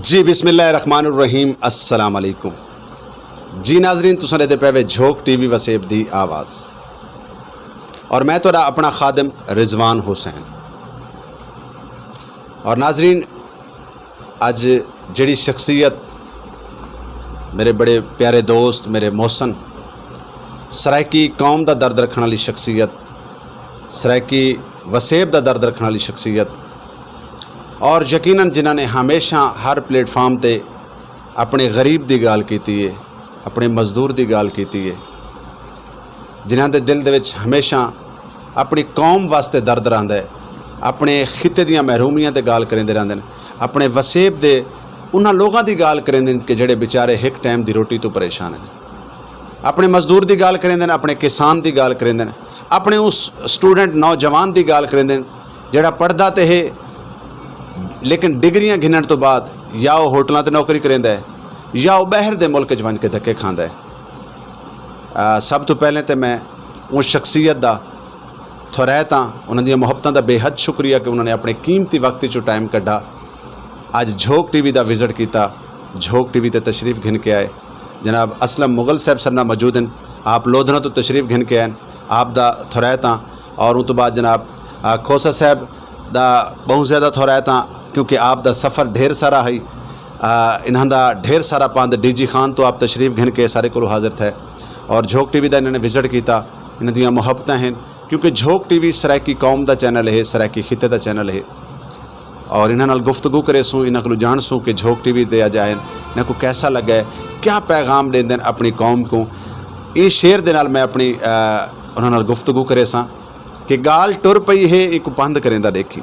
जी बिस्मिल्लाहिर्रहमानिर्रहीम अस्सलाम वालेकुम जी नाजरीन, तुसां दे पे झोंक टीवी वसेब दी आवाज़ और मैं तो अपना खादम रिजवान हुसैन। और नाजरीन, अज जड़ी शख्सियत मेरे बड़े प्यारे दोस्त मेरे मोहसन सरायकी कौम का दर्द रखने वाली शख्सियत, सरायकी वसेब का दर्द रखने वाली शख्सियत और यकीनन जिन्होंने हमेशा हर प्लेटफार्म ते अपने गरीब की गाल की है, अपने मजदूर की गाल की है, जिन्हों के दिल दे हमेशा अपनी कौम वास्ते दर्द रहा है, अपने खिते दियां महरूमियां ते गाल करेंदे रहंदे ने, अपने वसेब दे उन्हां लोगों की गाल करेंदे कि जेड़े बेचारे एक टाइम की रोटी तो परेशान हैं, अपने मजदूर की गाल करेंदे ने, अपने किसान की गाल करेंदे ने, अपने उस स्टूडेंट नौजवान की गाल करेंदे जेड़ा पढ़दा ते है लेकिन डिग्रियां गिनण तो बाद या वो होटलों ते नौकरी करेंदा है या वो बाहर दे मुल्क च वन के धक्के खांदा है। सब तो पहले तो मैं उस शख्सियत का थोरैत हाँ, उन्होंने मुहब्बतों का बेहद शुक्रिया कि उन्होंने अपने कीमती वक्त चो टाइम कढ़ा, अज झोंक टीवी का विजिट किया, झोंक टीवी ते तशरीफ घिन के आए। जनाब असलम मुगल साहब सरना मौजूद हैं, आप लोधना तो तशरीफ घिन के आए, आप दा थोरैत हाँ। और उस तो बाद जनाब खोसा साहब दा बहुत ज़्यादा थोरैत हाँ, क्योंकि आप दा सफ़र ढेर सारा है, इन्हों का ढेर सारा पांद डीजी खान तो आप तशरीफ घिन के सारे को हाजिर थे और झोंक टीवी का इन्होंने विजिट किया। इन्हों दी मुहब्बत हैं क्योंकि झोंक टीवी सरायकी कौम का चैनल है, सरायकी खिते का चैनल है और इन्होंने नाल गुफ्तगू करे सूँ, इन्हों को जान सूँ कि झोंक टीवी दे अज आए इन्हों को कैसा लगा है, क्या पैगाम देंदे अपनी कौम को। इस शेर दे नाल मैं अपनी उन्होंने गुफ्तगू करे सां कि गाल टुर पई है एक पंध करेंदा देखी,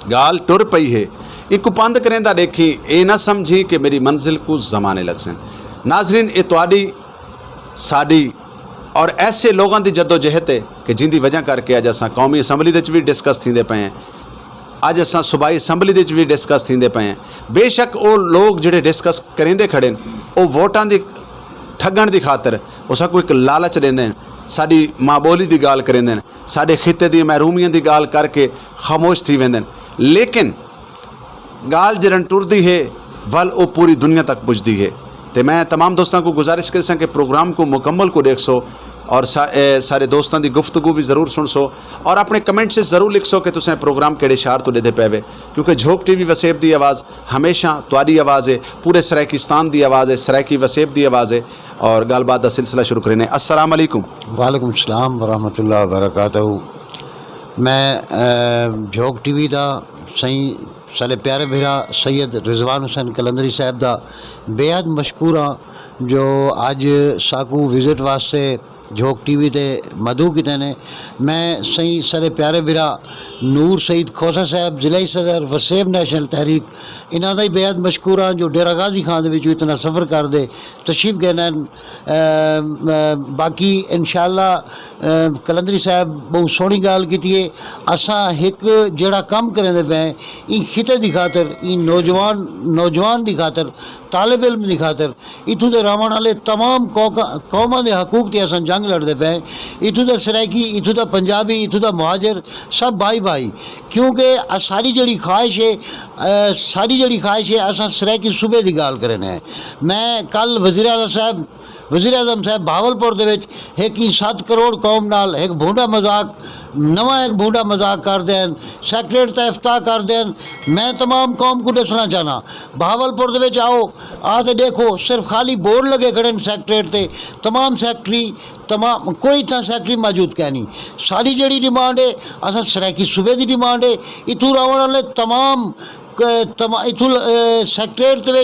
गाल टुर पई है एक पंध करेंदा देखी, ये ना समझी कि मेरी मंजिल को जमाने लग सन। नाजरीन, ये तुहाडी साडी और ऐसे लोगों की जदोजहद है कि जिंदी वजह करके अज असां कौमी असैंबली दे भी डिस्कस थींदे पे हैं, अज असां सूबाई असैंबली दे भी डिस्कस थींदे पे हैं। बेशक वो लोग जिहड़े डिस्कस करेंदे खड़े वो वोटां दी ठगण की खातर वो सब एक लालच देंदे, साडी माँ बोली की गाल करेंदे, साडे खिते दी महरूमियां की गाल करके खामोश थी वेंदे, लेकिन गाल जरन टुरदी है वल वो पूरी दुनिया तक पुजदी है। तो मैं तमाम दोस्तों को गुजारिश कर सकें कि प्रोग्राम को मुकम्मल को देख सो और सारे दोस्तों की गुफ्तगू भी ज़रूर सुन सो और अपने कमेंट से ज़रूर लिख सो कि तुसें प्रोग्राम केड़े शार तो देते पैवे, क्योंकि झोंक टीवी वसेब की आवाज़ हमेशा तुहाडी आवाज़ है, पूरे सरायकिस्तान की आवाज़ है, सरायकी वसेब की आवाज़ है। और गलबात का सिलसिला शुरू करें। अस्सलाम वालेकुम। वालेकुम सलाम वरहमतुल्लाह वबरकातहू। मैं झोंक टीवी का सही सारे प्यारे भैया सैयद रिजवान हुसैन कलंदरी साहब का बेहद मशकूर हाँ, जो अज साकू विजिट वास्ते झोंक टीवी ते मधु किते ने। मैं सही सारे प्यारे भरा नूर सईद खोसा साहब जिला सदर वसेब नैशनल तहरीक, इन्हों का ही बेहद मशकूर हाँ जो डेरा गाजी खान दे इतना सफ़र करते तशरीफ गए न। बाकी इंशाअल्लाह कलंदरी साहब बहुत सोहनी गाल की है। असां एक जेड़ा काम करेंदे पे इन खिते की खातर, इन नौजवान की खातर, तालिब इल्म की खातर, इतों के रहने वाले तमाम कौमां के हकूक की असां जंग लड़ते पे। इतों का सरायकी, इतों का पंजाबी, इतों का मुहाजिर सब भाई भाई, क्योंकि सारी जड़ी ख्वाहिश है असां सरायकी सूबे की गाल करने हैं। मैं कल वज़ीर आज़म साहब बहावलपुर दे विच एक 7 करोड़ कौम नाल एक भूडा मजाक भूडा मजाक कर देन, सैकरेट का इफ्ताह कर देन। मैं तमाम कौम को दसना चाहना, बहावलपुर दे विच आओ, आते देखो सिर्फ खाली बोर्ड लगे खड़े सैकरेट ते, तमाम सैकटरी तमाम कोई इतना सैकटरी मौजूद कै नहीं। सारी जड़ी डिमांड है असां सरायकी सूबे की डिमांड है। इतों रहने वाले तमाम इतों सैकरेट दे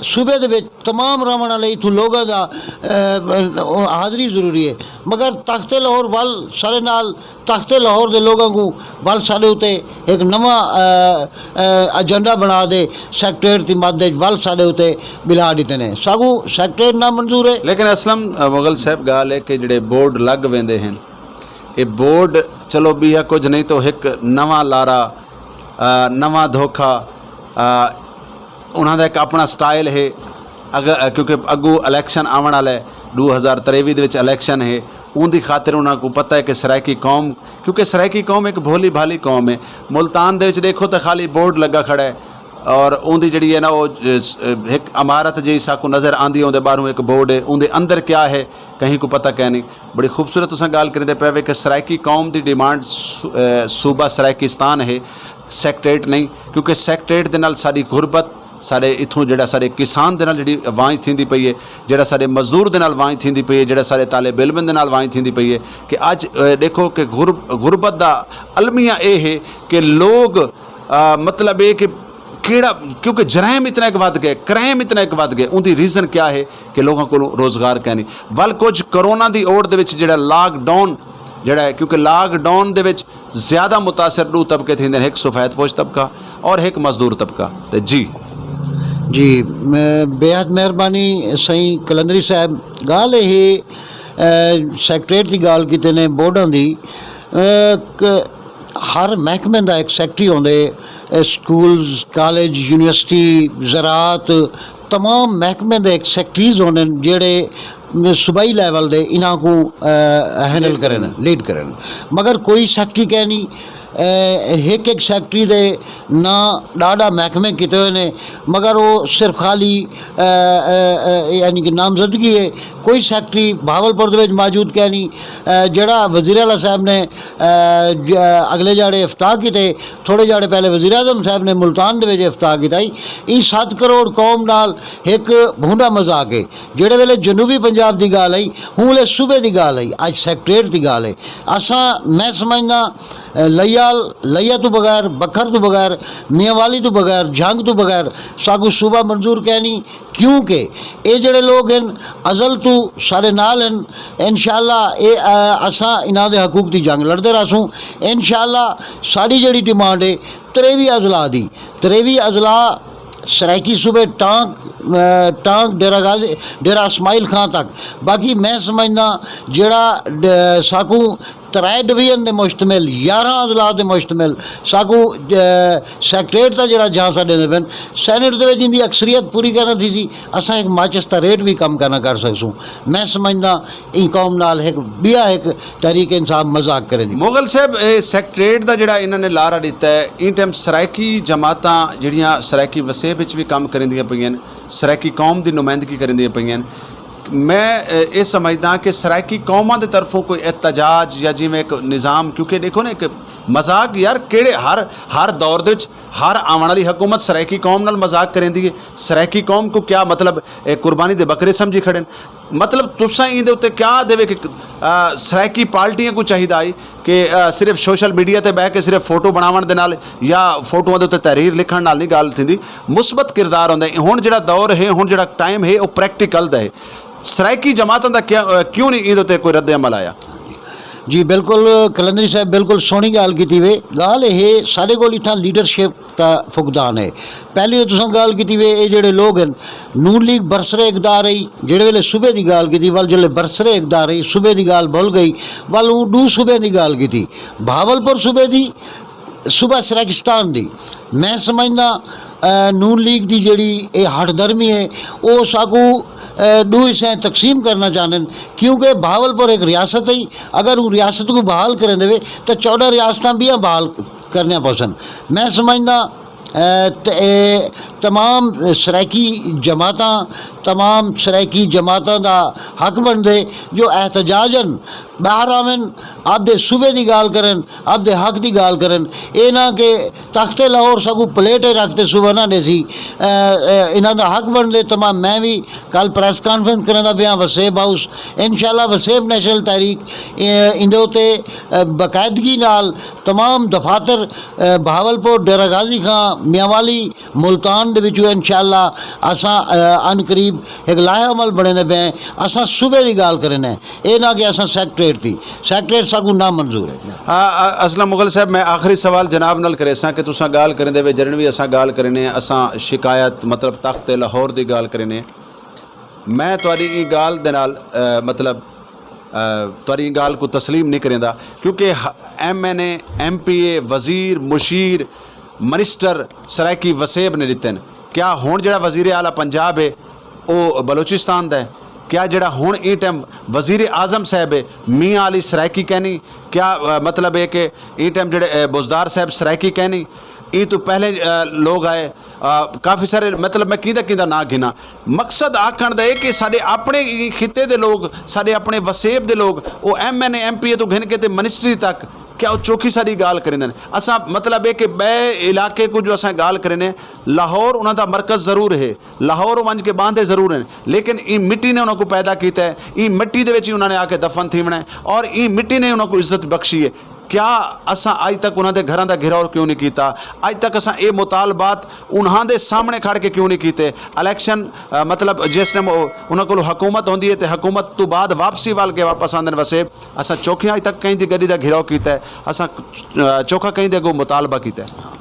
सूबे दे तमाम रहने वाले इतों लोगों का हाज़री जरूरी है, मगर तख्ते लाहौर वल सारे नाल तख्ते लाहौर के लोगों को वल सारे उत्ते एक नवा एजेंडा बना दे सैकटरेट की मद वल सारे उत्ते बिला दिते ने। सागू सैकटरेट ना मंजूर है। लेकिन असलम मुगल साहब गाल है कि जेडे बोर्ड लग वेंदे हैं, ये बोर्ड चलो भी है कुछ नहीं तो एक नवा लारा, नवा धोखा, उन्होंने एक अपना स्टाइल है। अगर क्योंकि अगू इलैक्शन आने वाला है, 2023 इलैक्शन है, उनकी खातिर उन्होंने पता है कि सरायकी कौम, क्योंकि सरायकी कौम एक भोली भाली कौम है। मुल्तान दे विच देखो तो खाली बोर्ड लगा खड़ा है, और उनकी जी है ना वो एक इमारत जी साकू नज़र आती उनके बाहरों एक बोर्ड है उनके अंदर क्या है कहीं को पता क्या नहीं। बड़ी खूबसूरत तुसां गल करते पे वे कि सराइकी कौम की डिमांड सूबा सराइकिस्तान है, सैक्टरेट नहीं, क्योंकि सैक्टरेट के नाल साडी गुरबत सारे इत्थों जिहड़ा सारे किसान दे नाल जिहड़ी वांझ थींदी पई है, जिहड़ा सारे मजदूर दे नाल वांझ थींदी पई है, जिहड़ा सारे तालिब इल्म दे नाल वांझ थींदी पई है कि अज देखो कि गुरबत दा अलमिया ये है कि लोग मतलब ये कि केड़ा क्योंकि जराइम इतना एक वध गए, क्राइम इतना एक वध गए, उनकी रीज़न क्या है कि लोगों को रोज़गार क्या नहीं। वल कुछ करोना की ओड़ दे विच जिहड़ा लॉकडाउन जिहड़ा है, क्योंकि लॉकडाउन दे विच ज़्यादा मुतासर दो तबके थींदे, एक सफ़ेदपोश तबका और एक मजदूर तबका। तो जी बेहद मेहरबानी सही कलंदरी साहब। गाल ये सैक्टरेट की गाल की ने बोर्डों की हर महकमे का एक सैक्टरी होंगे, स्कूल्स कॉलेज यूनिवर्सिटी ज़रात तमाम महकमे के एक सैक्टरीज होने जेड़े सूबाई लैवल दे इन्हां को हैंडल करें लीड करें, मगर कोई सैक्टरी कह नहीं एक सैक्टरी दे ना ॾाढा महकमे किए हुए ने, मगर वो सिर्फ खाली यानी कि नामजदगी है। कोई सैक्टरी भावलपुर दे मौजूद क्या नहीं, जड़ा वज़ीर आला साहब ने अगले जाड़े इफ्ताह किए, थोड़े जाड़े पहले वज़ीर आज़म साहब ने मुल्तान दे इफ्ताह किया। ये 7 करोड़ कौम नाल एक भूंडा मजाक है। जेड़े वेले जनूबी पंजाब की गाल आई, हूँ वेले सूबे की गाल आई, अज सैक्टरेट की गाल है। असा मैं समझना लैया तो बगैर, बखर तो बगैर, मियांवाली तो बगैर, झंग तो बगैर साकू सूबा मंजूर कहनी, क्योंकि ये जड़े लोग हैं अजल तो सारे नाल हैं। इंशाअल्लाह ये असा इन्हां दे हकूक की जंग लड़ते रहसूँ। इंशाअल्लाह साड़ी जड़ी डिमांड है 23 अजला दी, 23 अजला सराइकी सूबे टांग डेरा गाजी डेरा इस्माइल खां तक। बाकी मैं समझना जड़ा साकू 3 डिवीजन के मुश्तमिल 11 अजलात के मुश्तमिल साकू सैक्टरेट का जरा जहाँ साढ़े पेन सैनेट के जिंदी अक्सरियत पूरी करना थी सी, असा एक माचिस का रेट भी कम करना कर सकूँ। मैं समझना ई कौम नाल एक बिया एक तहरीक इंसाफ मजाक करें। मुगल साहब सैक्टरेट का जड़ा इन्होंने लारा दिता है, इन टाइम सराइकी जमातां जड़ियाँ सराइकी वसेब भी काम करेंदियां पईयां, सराइकी कौम की नुमाइंदगी करेंदियां पईयां। मैं ये समझदा कि सराइकी कौमां दे तरफों कोई एहतजाज या जिवें एक निज़ाम, क्योंकि देखो ना एक मजाक यार केड़े हर दौर दे विच हर आने वाली हुकूमत सराइकी कौम नाल मजाक करेंदी है। सराइकी कौम को क्या मतलब कुर्बानी दे बकरे समझी खड़े, मतलब तुसां इहदे उत्ते क्या देवे कि सराइकी पार्टियां को चाहिए आई कि सिर्फ सोशल मीडिया ते बह के सिर्फ फोटो बनावन दे नाल या फोटोआं दे उत्ते तहरीर लिखण नाल नहीं गल थींदी, मुस्बत किरदार हुंदा है। हुण जिहड़ा दौर है, हुण जिहड़ा टाइम है, वो प्रैक्टिकल दा है। सराइकी जमातां दा क्यों नहीं इहदे उत्ते कोई रद्द अमल आया? जी बिल्कुल कलंदरी साहब बिल्कुल सोहनी गल की वे। गल ये साढ़े को इतना लीडरशिप का फुकदान है। पहले तो तुसां गल की वे ये जेडे लोग हैं नून लीग बरसरे इकदार रही, जेड़े वेले सूबे की गल की वल जेल्ले बरसरे इकदार रही सूबे की गल भुल गई, वल हूँ 2 सूबे की गल की भावलपुर सूबे की सूबा सराइकिस्तान की। मैं समझना नून लीग की जी ये हठधर्मी है वो साकू 2 हिस्से तकसीम करना चाहते, क्योंकि भावलपुर एक रियासत है। अगर वो रियासत को बहाल करें देवे तो 14 रियासतां भी बहाल करने पसंद। मैं समझना तमाम सराइकी जमातां तमाम सराइकी जमातां का हक बनते जो एहतजाजन बाहर आवन, आपदे सूबे की गाल करन, आपदे हक की गाल करन। ये ना कि तख्ते लाहौर सगू प्लेटे रखते सूबा ना दे सी, इन्हां दा हक बनते तमाम। मैं भी कल प्रेस कॉन्फ्रेंस करने का पिया वसेब हाउस, इंशाअल्लाह वसेब नेशनल तहरीक इंदे उत्ते बाकायदगी नाल तमाम दफातर भावलपुर डेरा गाजी खां मियांवाली मुल्तान दे विचों इंशाअल्लाह असां अन करीब एक लाया अमल बने दे पे। असां सूबे की गाल करना है, ये ना कि असां सैक्टरेट साकू ना मंजूर है। हाँ असलम मुगल साहब, मैं आखिरी सवाल जनाब नाल करे सा कि तुसां गाल करें दे जरन भी असां गाल करने, असां शिकायत मतलब तख्त लाहौर की गाल करने। मैं तुहाडी ई गाल दे नाल मतलब तुहाडी गाल को तस्लीम नहीं करेंदा, क्योंकि MNA MPA वज़ीर मुशीर मिनिस्टर सराइकी वसेब ने दिते हैं। क्या हुण जिहड़ा वज़ीर आला पंजाब है वो बलोचिस्तान दा है? क्या जड़ा हुण ई टाइम वज़ीर आज़म साहब है मियाँ अली सराइकी कहनी? क्या मतलब है कि ई टाइम जड़े बुजदार साहब सराइकी कहनी? ई तो पहले लोग आए काफ़ी सारे मतलब मैं किंदा ना गिना मकसद आखण दा कि साडे अपने खिते दे लोग साडे अपने वसेब दे लोग वो MNA MPA तो घिन के ते मिनिस्ट्री तक क्या वो चौखी सारी गाल करें असा मतलब है कि बे इलाके को जो असा गाल करें लाहौर उन्होंने मरकज़ ज़रूर है लाहौर वंज के बांधे ज़रूर हैं लेकिन ई मिट्टी ने उन्होंने पैदा किया है ई मिट्टी दे विच ही उन्होंने आके दफन थीवना है और ई मिट्टी ने उन्होंने इज्जत बख्शी है क्या असा अज तक उन्होंने घरों का घिराव क्यों नहीं किया अज तक असा ये मुतालबात उन्होंने सामने खड़ के क्यों नहीं किए इलैक्शन मतलब जिस टाइम उन्होंने को हुकूमत होंदी है तो हुकूमत तो बाद वापसी वाल के वापस आंदे वसे असा चौखियां अज तक कहीं की गड्डी का घिराव किया है असा चौखा कहीं के अगों मुतालबा किया है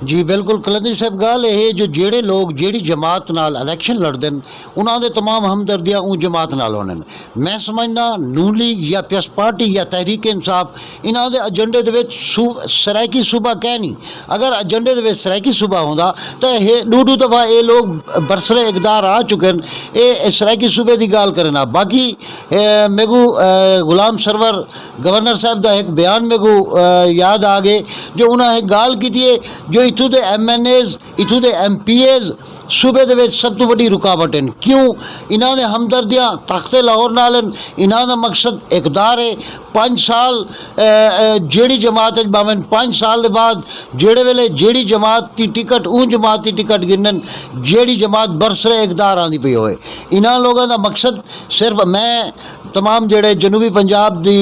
जी बिल्कुल कलंदरी साहब गल ये जो जेड़े लोग जेड़ी जमात नाल इलैक्शन लड़ते हैं उन्होंने तमाम हमदर्दियाँ उन जमात नाल होने मैं समझना नून लीग या पीएस पार्टी या तहरीक इंसाफ इन्हों के एजेंडे के सरायकी सूबा कह नहीं अगर एजेंडे के सरायकी सूबा होंदा तो दो दफ़ा ये लोग बरसरे इकदार आ चुके हैं ये सरायकी सूबे की गाल करना बाकी मेगू गुलाम सरवर गवर्नर साहब का एक बयान मेगू याद आ गए जो उन्हें एक गाल की है जो इतों के MNAs इतों के MPAs सूबे के सब तो बड़ी रुकावट हैं क्यों इन्होंने हमदर्दियाँ तख्ते लाहौर नाल इन्हों मकसद इकदार है 5 साल जेड़ी जमात भावें 5 साल के बाद जेड़े वेले जेड़ी जमात की टिकट उन जमात की टिकट गिनन जेड़ी जमात बरसरे इकदार आती पई होए इन्होंने लोगों का मकसद सिर्फ मैं तमाम जेड़े जनूबी पंजाब की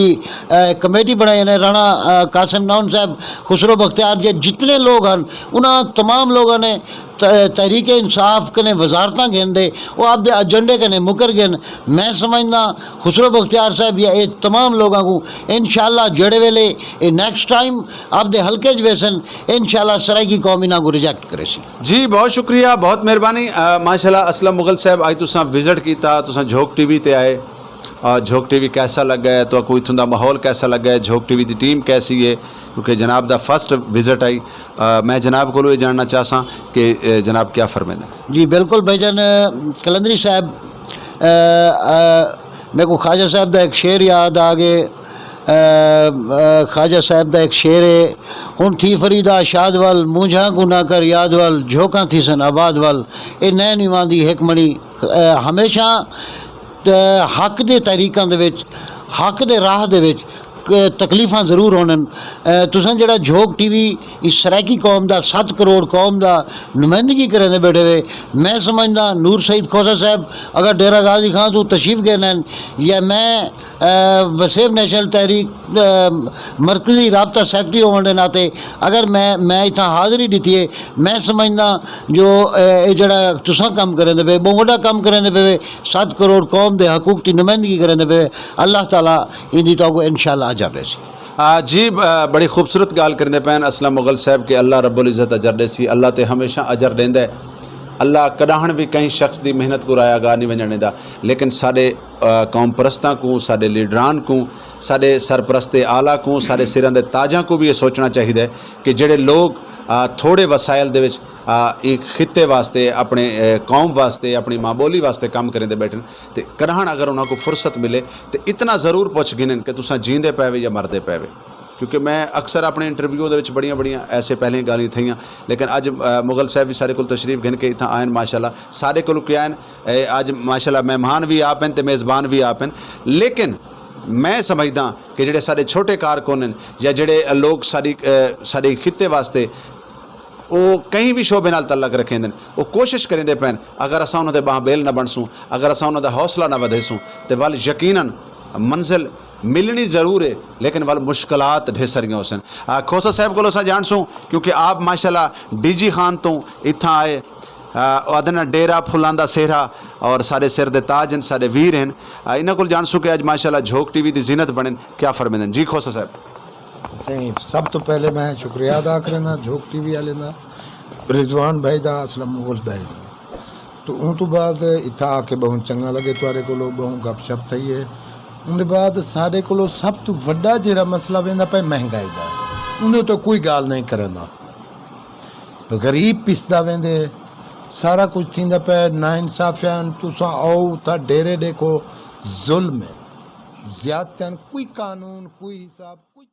कमेटी बनाई ने राणा कासिम नौन साहब खुसरो बख्तियार जे जितने लोग हैं उन्होंने तमाम लोगों ने तहरीक इंसाफ कने वजारत गेंदे वो आपके एजेंडे कने मुकर गए मैं समझना खुसरो बख्तियार साहब या ये तमाम लोगों को इंशाअल्लाह जड़े वेले ये नेक्स्ट टाइम आपके हल्के वेसन इंशाअल्लाह सरायकी कौम इन्हों को रिजेक्ट करे सी जी बहुत शुक्रिया बहुत मेहरबानी माशाल्लाह असलम मुगल साहब अज तुसा विजिट किया तुसा झोंक TV ते आए झोंक TV कैसा लगा है तो कोई इत्थों का माहौल कैसा लगा है झोंक TV की टीम कैसी है क्योंकि जनाब दा फर्स्ट विजिट आई मैं जनाब को ये जानना चाहसा कि जनाब क्या फरमाते हैं जी बिल्कुल भाईजान कलंदरी साहब मेरे को ख्वाजा साहब का एक शेर याद आ गए ख्वाजा साहब का एक शेर है हुण थी फरीदा शाद वल मूंझा गुना कर याद वल झोंका थी सन आबाद वल ये नैन निवां दी हिकमणी हमेशा हक के तरीकों हक के राह दे तकलीफ़ां जरूर होने तुसां जड़ा झोंक TV इस सरायकी कौम का 7 करोड़ कौम का नुमाइंदगी करें बैठे हुए मैं समझदा नूर सईद खोसा साहब अगर डेरा गाजी खान तो तशरीफ गए या मैं वसेब नेशनल तहरीक मरकजी राबता सैकटरी होने के नाते अगर मैं इतना हाज़री दी है मैं समझना जो ये जड़ा तुसां कम करें पे बहुत बड़ा कम करें पे 7 करोड़ कौम के हकूक की नुमाइंदगी करें पे अल्लाह ताला इनकी तो इंशाअल्लाह अजर दे सी जी बड़ी खूबसूरत गाल करते पैन असलम मुगल साहब के अल्लाह रब्बुल इज़्ज़त अजर दे सी अल्लाह तो हमेशा अजर देंदा है अल्लाह कदाहण भी कहीं शख्स की मेहनत को राया गा नहीं वजने दा लेकिन साडे कौम परस्तां को साडे लीडरान को साडे सरपरस्ते आला को साडे सिरां दे ताजां को भी ये सोचना चाहिए कि जेड़े लोग थोड़े वसाइल दे विच एक खिते वास्ते अपने कौम वास्ते अपनी माँ बोली वास्ते काम करेंदे बैठन तो कदाहण अगर उन्होंने फुर्सत मिले तो इतना ज़रूर पुछ गिनन कि तुसां जींदे पैवे या मरदे पैवे क्योंकि मैं अक्सर अपने इंटरव्यू के बड़ियां बड़ियां ऐसे पहले गाली थी लेकिन अज मुगल साहब भी सारे को तशरीफ गिन के इतना आयन माशाल्लाह सारे को क्या अज माशाल्लाह मेहमान भी आप हैं तो मेज़बान भी आप हैं लेकिन मैं समझदा कि जेडे सारे छोटे कारकुन हैं या जेडे लोग सारी खिते वास्ते वो कहीं भी शोबे नाल तल्लक रखेंदे वो कोशिश करेंदे पैन अगर असां उन्होंने बाह बेल न बनसूँ अगर असां उन्होंने हौसला न वधेसूँ तो वल यकीनन मंजिल मिलनी ज़रूर है लेकिन वल मुश्किलात ढेसरियाँ हो सन खोसा साहब को असां जानसूँ क्योंकि आप माशाल्लाह DG खान तो इत्थां आए आदना डेरा फुलां दा सेहरा और सारे सिर दे ताज हैं सारे वीर हैं इन्हां को जानसूँ कि अज माशाल्लाह झोंक TV की जीनत बने क्या फरमाइंदे जी खोसा साहब सही सब तो पहले मैं शुक्रिया अदा करना झोंक TV वाले का रिजवान भाई का असलम मुगल भाई का तो उन तो बाद इतना आके बहुत चंगा लगे तुआरे को बहुत गपशप थी है उनके बाद साढ़े को सब तो वड्डा जो मसला वेंदा पे महंगाई का उन्हें तो कोई गाल नहीं करना गरीब पिसदा वेंदे सारा कुछ थींदा पे नाइंसाफ़ियान तुसां आओ था डेरे देखो जुल्म है ज्यादतियान कोई कानून कोई हिसाब कोई